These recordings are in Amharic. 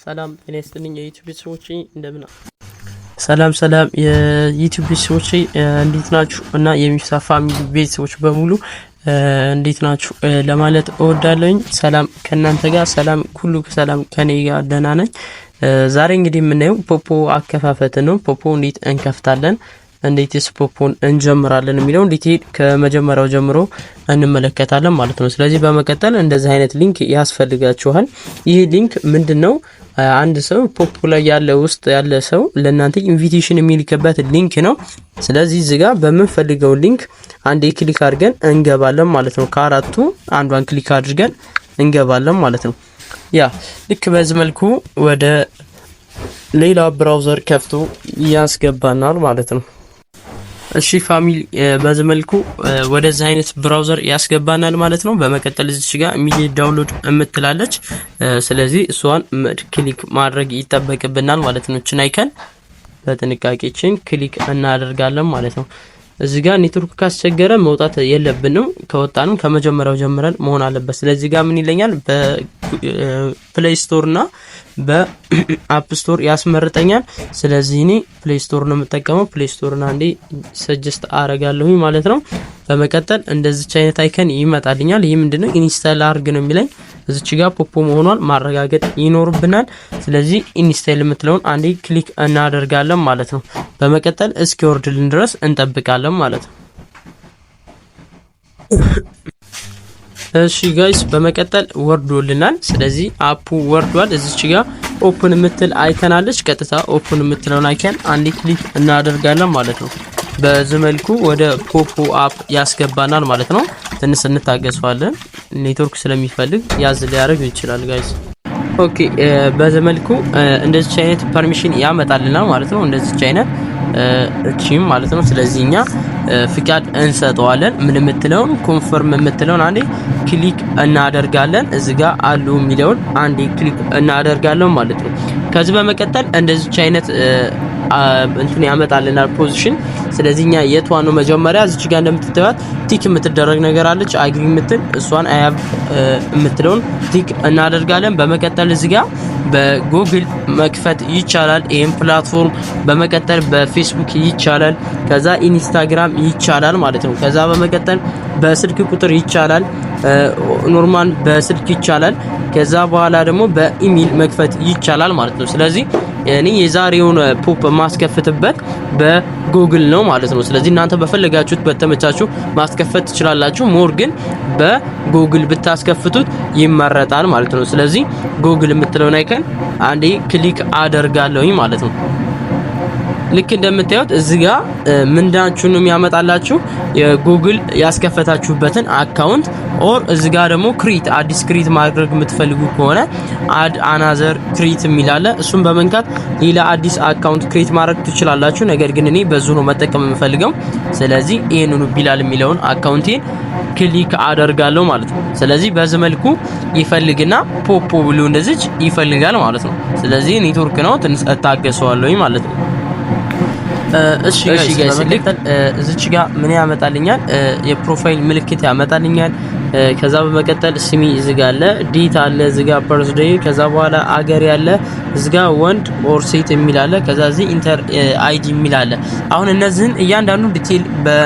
ሰላም ጤና ይስጥልኝ የዩቲዩብ ሰዎች እንደምን ሰላም የዩቲዩብ ሰዎች እንዴት ናችሁ? እና የሚፍታ ፋሚሊ ቤተሰቦች በሙሉ እንዴት ናችሁ ለማለት እወዳለሁ። ሰላም ከናንተ ጋር ሰላም ሁሉ ሰላም ከኔ ጋር ደህና ነኝ። ዛሬ እንግዲህ የምናየው ፖፖ አከፋፈት ነው። ፖፖ እንዴት እንከፍታለን እንዴትስ ፖፖን እንጀምራለን የሚለው ዲቴል ከመጀመሪያው ጀምሮ እንመለከታለን ማለት ነው። ስለዚህ በመቀጠል እንደዚህ አይነት ሊንክ ያስፈልጋችኋል። ይህ ሊንክ ምንድነው? አንድ ሰው ፖፖ ላይ ያለ ውስጥ ያለ ሰው ለእናንተ ኢንቪቴሽን የሚልክበት ሊንክ ነው። ስለዚህ እዚህ ጋር በምንፈልገው ሊንክ አንዴ ክሊክ አድርገን እንገባለን ማለት ነው። ከአራቱ አንዷን ክሊክ አድርገን እንገባለን ማለት ነው። ያ ልክ በዚህ መልኩ ወደ ሌላ ብራውዘር ከፍቶ ያስገባናል ማለት ነው። እሺ ፋሚሊ በዚህ መልኩ ወደዚህ አይነት ብራውዘር ያስገባናል ማለት ነው። በመቀጠል እዚህ ጋር ኢሚዲየት ዳውንሎድ እምትላለች። ስለዚህ እሷን ክሊክ ማድረግ ይጠበቅብናል ማለት ነው። እቺን አይከን በጥንቃቄችን ክሊክ እናደርጋለን ማለት ነው። እዚህ ጋር ኔትወርክ ካስቸገረ መውጣት የለብንም። ከወጣንም ከመጀመሪያው ጀምረን መሆን አለበት። ስለዚህ ጋር ምን ይለኛል? በፕሌይ ስቶር እና በአፕ ስቶር ያስመርጠኛል። ስለዚህ እኔ ፕሌይ ስቶር ነው የምጠቀመው። ፕሌይ ስቶር እና እንዴ ሰጀስት አረጋለሁ ማለት ነው። በመቀጠል እንደዚህ አይነት አይከን ይመጣልኛል። ይሄ ምንድነው? ኢንስታል አርግ ነው የሚለኝ። እዚች ጋር ፖፖ መሆኗን ማረጋገጥ ይኖርብናል። ስለዚህ ኢንስታል የምትለውን አንዴ ክሊክ እናደርጋለን ማለት ነው። በመቀጠል እስኪወርድልን ድረስ እንጠብቃለን ማለት ነው። እሺ ጋይስ በመቀጠል ወርዶልናል። ስለዚህ አፑ ወርዷል። እዚች ጋር ኦፕን የምትል አይከን አለች። ቀጥታ ኦፕን የምትለውን አይከን አንዴ ክሊክ እናደርጋለን ማለት ነው። በዚህ መልኩ ወደ ፖፖ አፕ ያስገባናል ማለት ነው። ትንሽ እንታገስዋለን። ኔትወርክ ስለሚፈልግ ያዝ ሊያደርግ ይችላል ጋይስ። ኦኬ በዚህ መልኩ እንደዚህ አይነት ፐርሚሽን ያመጣልናል ማለት ነው። እንደዚህ አይነት እቺም ማለት ነው። ስለዚህ እኛ ፍቃድ እንሰጠዋለን። ምን የምትለውን ኮንፈርም የምትለውን አንዴ ክሊክ እናደርጋለን። እዚህ ጋር አሉ የሚለውን አንዴ ክሊክ እናደርጋለን ማለት ነው። ከዚህ በመቀጠል እንደዚህ አይነት እንትን ያመጣልናል ፖዚሽን። ስለዚህኛ የቷ ነው መጀመሪያ እዚች ጋር እንደምትተዋት ቲክ የምትደረግ ነገር አለች አግሪ የምትል እሷን አያብ የምትለውን ቲክ እናደርጋለን። በመቀጠል እዚህ ጋር በጉግል መክፈት ይቻላል ይሄን ፕላትፎርም። በመቀጠል በፌስቡክ ይቻላል። ከዛ ኢንስታግራም ይቻላል ማለት ነው። ከዛ በመቀጠል በስልክ ቁጥር ይቻላል። ኖርማል በስልክ ይቻላል። ከዛ በኋላ ደግሞ በኢሜል መክፈት ይቻላል ማለት ነው። ስለዚህ እኔ የዛሬውን ፖፕ ማስከፈትበት በጉግል ነው ማለት ነው። ስለዚህ እናንተ በፈለጋችሁት በተመቻችሁ ማስከፈት ትችላላችሁ። ሞር ግን በጉግል ብታስከፍቱት ይመረጣል ማለት ነው። ስለዚህ ጉግል የምትለውን አይከን አንዴ ክሊክ አደርጋለሁኝ ማለት ነው። ልክ እንደምታዩት እዚህ ጋር ምንዳችሁን ነው የሚያመጣላችሁ የጉግል ያስከፈታችሁበትን አካውንት ኦር እዚህ ጋር ደግሞ ክሪት አዲስ ክሪት ማድረግ የምትፈልጉ ከሆነ አድ አናዘር ክሪት የሚላለ እሱን በመንካት ሌላ አዲስ አካውንት ክሪት ማድረግ ትችላላችሁ። ነገር ግን እኔ በዙ ነው መጠቀም የምፈልገው። ስለዚህ ይሄንኑ ቢላል የሚለውን አካውንቴን ክሊክ አደርጋለሁ ማለት ነው። ስለዚህ በዚህ መልኩ ይፈልግና ፖፖ ብሎ እንደዚህ ይፈልጋል ማለት ነው። ስለዚህ ኔትወርክ ነው ትንሽ እታገሰዋለሁ ማለት ነው። እሺ ጋይስ እዚች ጋር ምን ያመጣልኛል? የፕሮፋይል ምልክት ያመጣልኛል። ከዛ በመቀጠል ስሚ እዚጋ አለ፣ ዴት አለ፣ እዚጋ በርዝዴይ፣ ከዛ በኋላ አገር ያለ፣ እዚጋ ወንድ ኦር ሴት የሚል አለ፣ ከዛ እዚ ኢንተር አይዲ የሚል አለ። አሁን እነዚህን እያንዳንዱ ዲቴል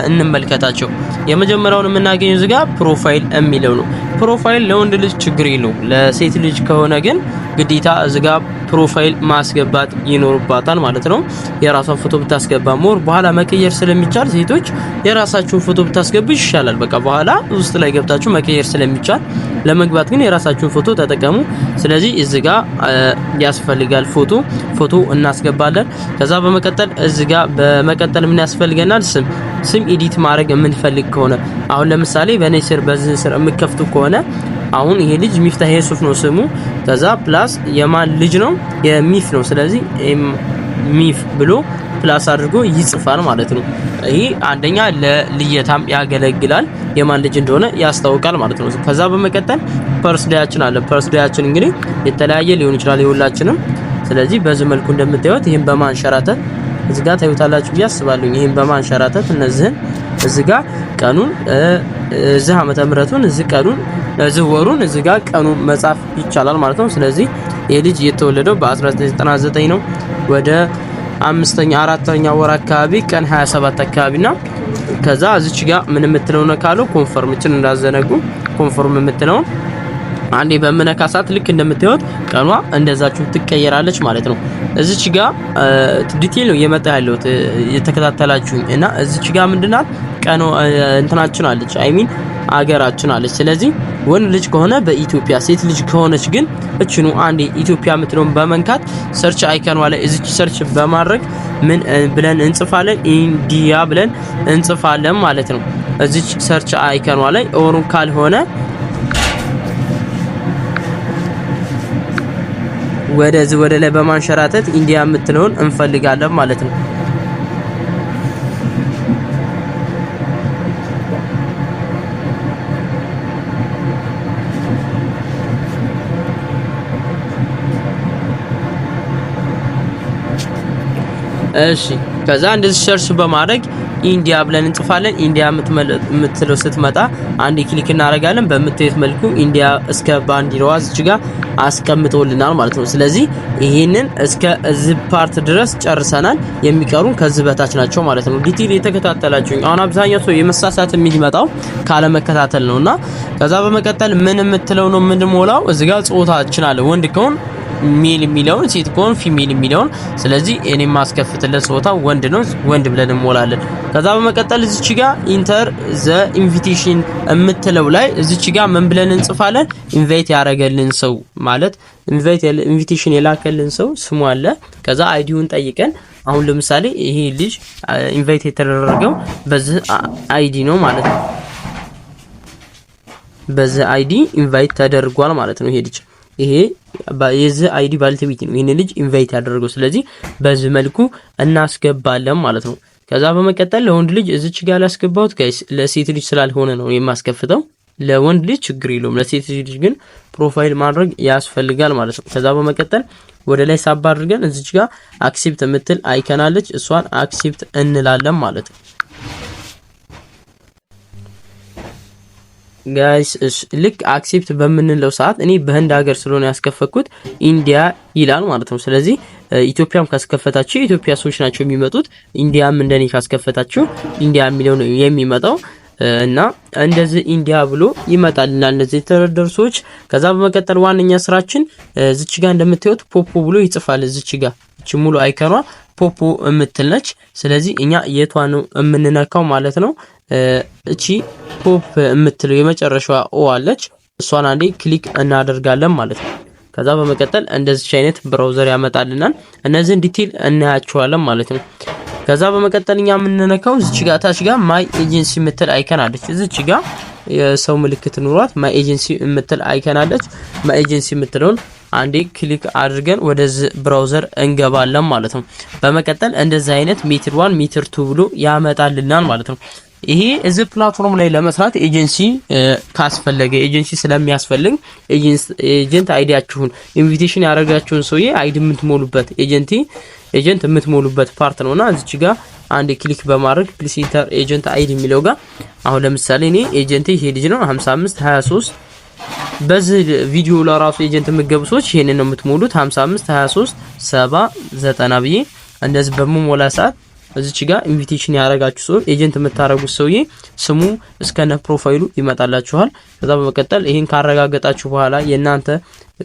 እንመልከታቸው። የመጀመሪያውን የምናገኘው እዚጋ ፕሮፋይል የሚለው ነው። ፕሮፋይል ለወንድ ልጅ ችግር የለውም። ለሴት ልጅ ከሆነ ግን ግዴታ እዚጋ ፕሮፋይል ማስገባት ይኖርባታል ማለት ነው። የራሷን ፎቶ ብታስገባ ሞር በኋላ መቀየር ስለሚቻል ሴቶች የራሳችሁን ፎቶ ብታስገቡ ይሻላል። በቃ በኋላ ውስጥ ላይ ገብታችሁ መቀየር ስለሚቻል ለመግባት ግን የራሳችሁን ፎቶ ተጠቀሙ። ስለዚህ እዚጋ ያስፈልጋል ፎቶ እናስገባለን። ከዛ በመቀጠል እዚጋ በመቀጠል ምን ያስፈልገናል? ስም ኤዲት ማድረግ የምንፈልግ ከሆነ አሁን ለምሳሌ በኔ ስር በዚህ ስር የምከፍቱ ከሆነ አሁን ይሄ ልጅ ሚፍታህ የሱፍ ነው ስሙ። ከዛ ፕላስ የማን ልጅ ነው? የሚፍ ነው። ስለዚህ ሚፍ ብሎ ፕላስ አድርጎ ይጽፋል ማለት ነው። ይሄ አንደኛ ለልየታም ያገለግላል፣ የማን ልጅ እንደሆነ ያስታውቃል ማለት ነው። ከዛ በመቀጠል ፐርስዴያችን አለ። ፐርስዴያችን እንግዲህ የተለያየ ሊሆን ይችላል የሁላችንም። ስለዚህ በዚህ መልኩ እንደምታዩት ይሄን በማንሸራተት እዚህ ጋር ታዩታላችሁ ብዬ አስባለሁ። ይሄን በማንሸራተት እነዚህን እዚህ ጋር ቀኑን እዚህ ዓመተ ምህረቱን እዚህ ቀኑን እዚህ ወሩን እዚህ ጋር ቀኑን መጻፍ ይቻላል ማለት ነው። ስለዚህ ይሄ ልጅ የተወለደው በ1999 ነው። ወደ 4ኛ ወር አካባቢ ቀን 27 አካባቢና ከዛ እዚች ጋር ምን የምትለው ነው ካለው ኮንፈርምችን እንዳዘነጉ ኮንፈርም የምትለው አንዴ በመነካ ሰዓት ልክ እንደምታዩት ቀኗ እንደዛችሁ ትቀየራለች ማለት ነው። እዚች ጋር ዲቴል ነው የመጣ ያለው የተከታተላችሁኝ እና እዚች ጋር ምንድናት ቀኑ እንትናችን አለች አይሚን አገራችን አለች። ስለዚህ ወንድ ልጅ ከሆነ በኢትዮጵያ ሴት ልጅ ከሆነች ግን እችኑ አንዴ ኢትዮጵያ የምትለውን በመንካት ሰርች አይከኗ ላይ እዚች ሰርች በማድረግ ምን ብለን እንጽፋለን ኢንዲያ ብለን እንጽፋለን ማለት ነው። እዚች ሰርች አይከኗ ላይ ኦሩ ካልሆነ ወደዚህ ወደ ላይ በማንሸራተት ኢንዲያ የምትለውን እንፈልጋለን ማለት ነው። እሺ ከዛ እንደዚህ ሰርች በማድረግ ኢንዲያ ብለን እንጽፋለን። ኢንዲያ የምትለው ስትመጣ አንዴ ክሊክ እናደርጋለን። በምታዩት መልኩ ኢንዲያ እስከ ባንዲራዋ እዚህ ጋር አስቀምጦልናል ማለት ነው። ስለዚህ ይሄንን እስከ እዚህ ፓርት ድረስ ጨርሰናል። የሚቀሩን ከዚህ በታች ናቸው ማለት ነው። ዲቴል የተከታተላችሁ አሁን አብዛኛው ሰው የመሳሳት የሚመጣው ካለ መከታተል ነውና ከዛ በመቀጠል ምን የምትለው ነው የምንሞላው እዚህ ጋር ጾታችን አለ ወንድ ከሆነ ሜል የሚለውን ሴት ከሆነ ፊሜል የሚለውን ስለዚህ እኔ ማስከፍትለት ጾታ ወንድ ነው ወንድ ብለን እንሞላለን። ከዛ በመቀጠል እዚች ጋር ኢንተር ዘ ኢንቪቴሽን የምትለው ላይ እዚች ጋር ምን ብለን እንጽፋለን ኢንቫይት ያደረገልን ሰው ማለት ኢንቪቴሽን የላከልን ሰው ስሙ አለ። ከዛ አይዲውን ጠይቀን አሁን ለምሳሌ ይሄ ልጅ ኢንቫይት የተደረገው በዚህ አይዲ ነው ማለት ነው። በዚህ አይዲ ኢንቫይት ተደርጓል ማለት ነው። ይሄ ልጅ ይሄ የዚህ አይዲ ባለቤት ነው ይሄን ልጅ ኢንቫይት ያደረገው። ስለዚህ በዚህ መልኩ እናስገባለን ማለት ነው። ከዛ በመቀጠል ለወንድ ልጅ እዚች ጋር ላስገባውት ጋይስ ለሴት ልጅ ስላልሆነ ነው የማስከፍተው። ለወንድ ልጅ ችግር የለውም፣ ለሴት ልጅ ግን ፕሮፋይል ማድረግ ያስፈልጋል ማለት ነው። ከዛ በመቀጠል ወደ ላይ ሳብ አድርገን እዚች ጋር አክሴፕት የምትል አይከን አለች፣ እሷን አክሴፕት እንላለን ማለት ነው። ጋይስ ልክ አክሴፕት በምንለው ሰዓት እኔ በህንድ ሀገር ስለሆነ ያስከፈኩት ኢንዲያ ይላል ማለት ነው። ስለዚህ ኢትዮጵያም ካስከፈታችሁ የኢትዮጵያ ሰዎች ናቸው የሚመጡት፣ ኢንዲያም እንደኔ ካስከፈታችሁ ኢንዲያ የሚለው ነው የሚመጣው እና እንደዚህ ኢንዲያ ብሎ ይመጣልና እነዚህ የተደረደሩ ሰዎች። ከዛ በመቀጠል ዋነኛ ስራችን እዚች ጋር እንደምታዩት ፖፖ ብሎ ይጽፋል። እዚች ጋር እቺ ሙሉ አይከኗ ፖፖ የምትልነች። ስለዚህ እኛ የቷ ነው የምንነካው ማለት ነው። እቺ ፖፕ የምትለው የመጨረሻዋ ኦ አለች፣ እሷን አንዴ ክሊክ እናደርጋለን ማለት ነው። ከዛ በመቀጠል እንደዚህ አይነት ብራውዘር ያመጣልናል። እነዚህን ዲቴል እናያቸዋለን ማለት ነው። ከዛ በመቀጠል እኛ የምንነካው እዚች ጋር ታች ጋር ማይ ኤጀንሲ የምትል አይከን አለች። እዚች ጋር የሰው ምልክት ኑሯት ማይ ኤጀንሲ የምትል አይከን አለች። ማይ ኤጀንሲ የምትለውን አንዴ ክሊክ አድርገን ወደዚህ ብራውዘር እንገባለን ማለት ነው። በመቀጠል እንደዚህ አይነት ሜትር 1 ሜትር 2 ብሎ ያመጣልናል ማለት ነው። ይሄ እዚህ ፕላትፎርም ላይ ለመስራት ኤጀንሲ ካስፈለገ ኤጀንሲ ስለሚያስፈልግ ኤጀንት አይዲያችሁን ኢንቪቴሽን ያደረጋችሁን ሰውዬ አይዲ የምትሞሉበት ኤጀንት የምትሞሉበት ፓርት ነውና እዚች ጋር አንድ ክሊክ በማድረግ ፕሊስ ኢንተር ኤጀንት አይዲ የሚለው ጋር አሁን ለምሳሌ እኔ ኤጀንት ይሄ ልጅ ነው 5523 በዚህ ቪዲዮ ለራሱ ኤጀንት የምትገቡ ሰዎች ይሄንን ነው የምትሞሉት 5523 70 ብዬ እንደዚህ በመሞላ ሰዓት እዚች ጋር ኢንቪቴሽን ያደረጋችሁ ሰው ኤጀንት የምታረጉት ሰውዬ ስሙ እስከነ ፕሮፋይሉ ይመጣላችኋል። ከዛ በመቀጠል ይሄን ካረጋገጣችሁ በኋላ የናንተ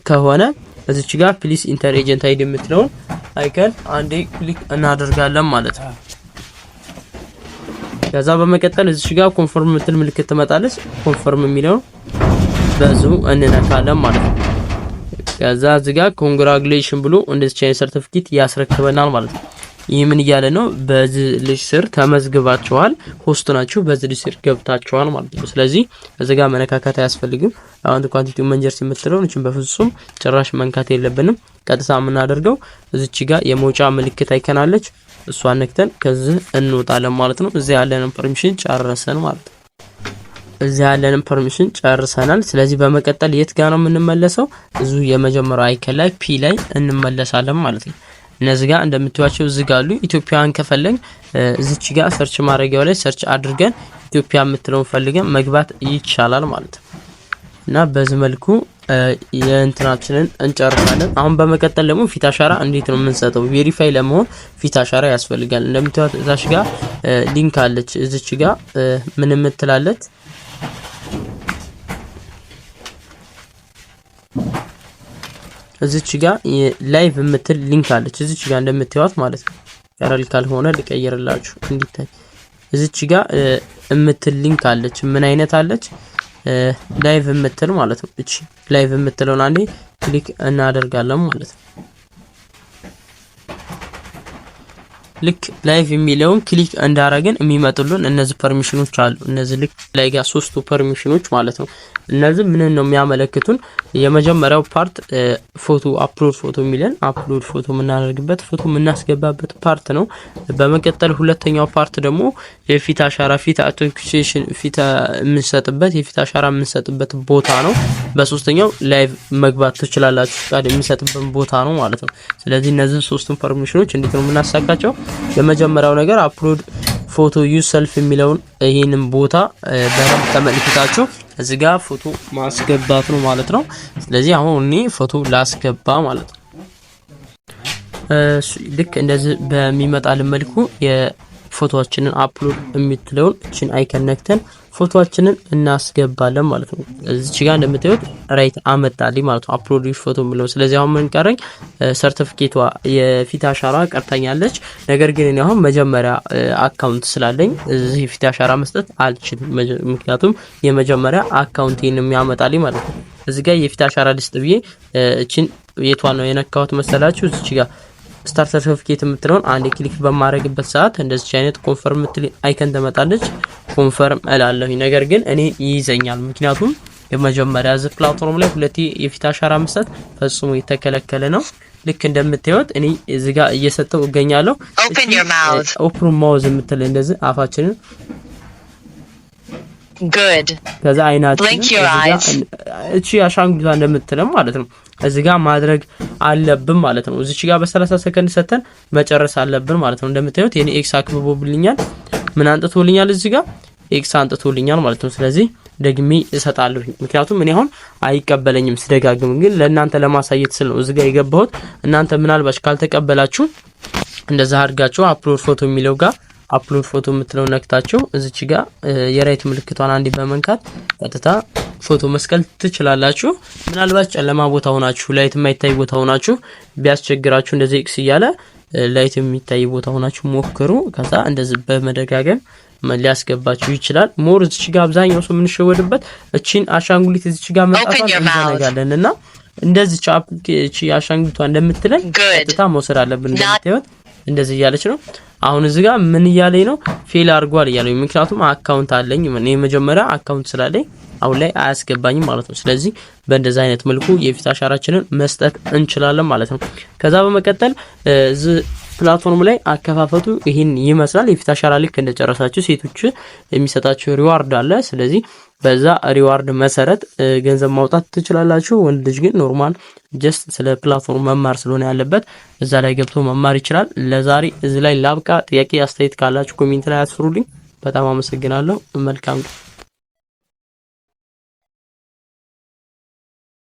ከሆነ እዚች ጋር ፕሊስ ኢንተር ኤጀንት አይዲ የምትለውን አይከን አንዴ ክሊክ እናደርጋለን ማለት ነው። ከዛ በመቀጠል እዚች ጋር ኮንፈርም የምትል ምልክት ትመጣለች። ኮንፈርም የሚለውን በዚሁ እንነካለን ማለት ነው። ከዛ እዚህ ጋር ኮንግራቹሌሽን ብሎ እንደዚህ አይነት ሰርቲፊኬት ያስረክበናል ማለት ነው። ይህ ምን እያለ ነው? በዚህ ልጅ ስር ተመዝግባችኋል፣ ሆስት ናችሁ፣ በዚህ ልጅ ስር ገብታችኋል ማለት ነው። ስለዚህ እዚህ ጋር መነካካት አያስፈልግም። አሁን ኳንቲቲ መንጀርስ የምትለው እቺን በፍጹም ጭራሽ መንካት የለብንም። ቀጥታ የምናደርገው እዚች ጋር የመውጫ ምልክት አይከናለች፣ እሷን ነክተን ከዚህ እንወጣለን ማለት ነው። እዚህ ያለንን ፐርሚሽን ጨርሰን ማለት ነው። እዚህ ያለንን ፐርሚሽን ጨርሰናል። ስለዚህ በመቀጠል የት ጋር ነው የምንመለሰው? እዚሁ የመጀመሪያው አይከን ላይ ፒ ላይ እንመለሳለን ማለት ነው። እነዚህ ጋር እንደምትዋቸው እዚህ ጋር አሉ። ኢትዮጵያን ከፈለግ እዚች ጋር ሰርች ማድረጊያው ላይ ሰርች አድርገን ኢትዮጵያ የምትለውን ፈልገን መግባት ይቻላል ማለት ነው። እና በዚህ መልኩ የእንትናችንን እንጨርሳለን። አሁን በመቀጠል ደግሞ ፊት አሻራ እንዴት ነው የምንሰጠው? ቬሪፋይ ለመሆን ፊት አሻራ ያስፈልጋል። እንደምታዩት እዛች ጋር ሊንክ አለች። እዚች ጋር ምን የምትላለች እዚች ጋር ላይቭ የምትል ሊንክ አለች። እዚች ጋር እንደምታዩት ማለት ነው። ቀረል ካልሆነ ልቀይርላችሁ እንዲታይ። እዚች ጋር የምትል ሊንክ አለች። ምን አይነት አለች? ላይቭ የምትል ማለት ነው። እቺ ላይቭ የምትለውን አንዴ ክሊክ እናደርጋለን ማለት ነው። ልክ ላይቭ የሚለውን ክሊክ እንዳረግን የሚመጡልን እነዚህ ፐርሚሽኖች አሉ። እነዚህ ልክ ላይ ጋር ሶስቱ ፐርሚሽኖች ማለት ነው። እነዚህ ምን ነው የሚያመለክቱን? የመጀመሪያው ፓርት ፎቶ አፕሎድ ፎቶ የሚለን አፕሎድ ፎቶ የምናደርግበት ፎቶ የምናስገባበት ፓርት ነው። በመቀጠል ሁለተኛው ፓርት ደግሞ የፊት አሻራ ፊት አውተንቲኬሽን ፊት የምንሰጥበት የፊት አሻራ የምንሰጥበት ቦታ ነው። በሶስተኛው ላይቭ መግባት ትችላላችሁ ፍቃድ የሚሰጥበት ቦታ ነው ማለት ነው። ስለዚህ እነዚህ ሶስቱን ፐርሚሽኖች እንዴት ነው የምናሳካቸው? የመጀመሪያው ነገር አፕሎድ ፎቶ ዩዝ ሰልፍ የሚለውን ይሄንን ቦታ በደንብ ተመልክታችሁ እዚህ ጋር ፎቶ ማስገባት ነው ማለት ነው። ስለዚህ አሁን እኔ ፎቶ ላስገባ ማለት ነው። ልክ እንደዚህ በሚመጣልን መልኩ የፎቶአችንን አፕሎድ የምትለውን እቺን አይከን ነክተን ፎቶአችንን እናስገባለን ማለት ነው። እዚች ጋር እንደምታዩት ራይት አመጣልኝ ማለት ነው አፕሎድ ፎቶ የሚለው። ስለዚህ አሁን ምን ቀረኝ? ሰርቲፊኬቷ የፊት አሻራ ቀርታኛለች። ነገር ግን እኔ አሁን መጀመሪያ አካውንት ስላለኝ እዚህ የፊት አሻራ መስጠት አልችልም። ምክንያቱም የመጀመሪያ አካውንቴን የሚያመጣልኝ ማለት ነው። እዚህ ጋር የፊት አሻራ ልስጥ ብዬ እቺን የቷን ነው የነካሁት መሰላችሁ? እዚች ጋር ስታርት ሰርቲፊኬት የምትለውን አንዴ ክሊክ በማድረግበት ሰዓት እንደዚህ አይነት ኮንፈርም የምትል አይከን ተመጣለች። ኮንፈርም እላለሁ። ነገር ግን እኔ ይይዘኛል። ምክንያቱም የመጀመሪያ እዚህ ፕላትፎርም ላይ ሁለቴ የፊት አሻራ መስጠት ፈጽሞ የተከለከለ ነው። ልክ እንደምታዩት እኔ እዚህ ጋር እየሰጠው እገኛለሁ። ኦፕን ማውዝ የምትል እንደዚህ አፋችንን good ከዛ አይናችን እቺ አሻንጉሊቷ እንደምትለም ማለት ነው እዚህ ጋር ማድረግ አለብን ማለት ነው። እዚች ጋር በ30 ሰከንድ ሰተን መጨረስ አለብን ማለት ነው። እንደምታዩት የኔ ኤክስ አክብቦብልኛል። ምን አንጥቶልኛል? እዚህ ጋር ኤክስ አንጥቶልኛል ማለት ነው። ስለዚህ ደግሜ እሰጣለሁ። ምክንያቱም እኔ አሁን አይቀበለኝም ስደጋግም፣ ግን ለእናንተ ለማሳየት ስል ነው እዚህ ጋር የገባሁት። እናንተ ምናልባት ካልተቀበላችሁ እንደዛ አድርጋችሁ አፕሎድ ፎቶ የሚለው ጋር አፕሎድ ፎቶ የምትለው ነክታችሁ እዚች ጋር የራይት ምልክቷን አንዲ በመንካት ቀጥታ ፎቶ መስቀል ትችላላችሁ። ምናልባት ጨለማ ቦታ ሆናችሁ ላይት የማይታይ ቦታ ሆናችሁ ቢያስቸግራችሁ እንደዚህ ኤክስ እያለ ላይት የሚታይ ቦታ ሆናችሁ ሞክሩ። ከዛ እንደዚህ በመደጋገም ሊያስገባችሁ ይችላል። ሞር እዚች ጋር አብዛኛው ሰው የምንሸወድበት እቺን አሻንጉሊት እዚች ጋር መጣፋት እንዘነጋለንና እንደዚህ እቺ አሻንጉሊቷ እንደምትለኝ ቀጥታ መውሰድ አለብን። እንደምታዩት እንደዚህ እያለች ነው። አሁን እዚህ ጋር ምን እያለኝ ነው? ፌል አድርጓል እያለኝ። ምክንያቱም አካውንት አለኝ እኔ መጀመሪያ አካውንት ስላለኝ አሁን ላይ አያስገባኝም ማለት ነው። ስለዚህ በእንደዛ አይነት መልኩ የፊት አሻራችንን መስጠት እንችላለን ማለት ነው። ከዛ በመቀጠል እዚህ ፕላትፎርም ላይ አከፋፈቱ ይሄን ይመስላል። የፊት አሻራ ልክ እንደጨረሳችሁ ሴቶች የሚሰጣችሁ ሪዋርድ አለ። ስለዚህ በዛ ሪዋርድ መሰረት ገንዘብ ማውጣት ትችላላችሁ። ወንድ ልጅ ግን ኖርማል ጀስት ስለ ፕላትፎርም መማር ስለሆነ ያለበት እዛ ላይ ገብቶ መማር ይችላል። ለዛሬ እዚህ ላይ ላብቃ። ጥያቄ አስተያየት ካላችሁ ኮሜንት ላይ አስፍሩልኝ። በጣም አመሰግናለሁ። መልካም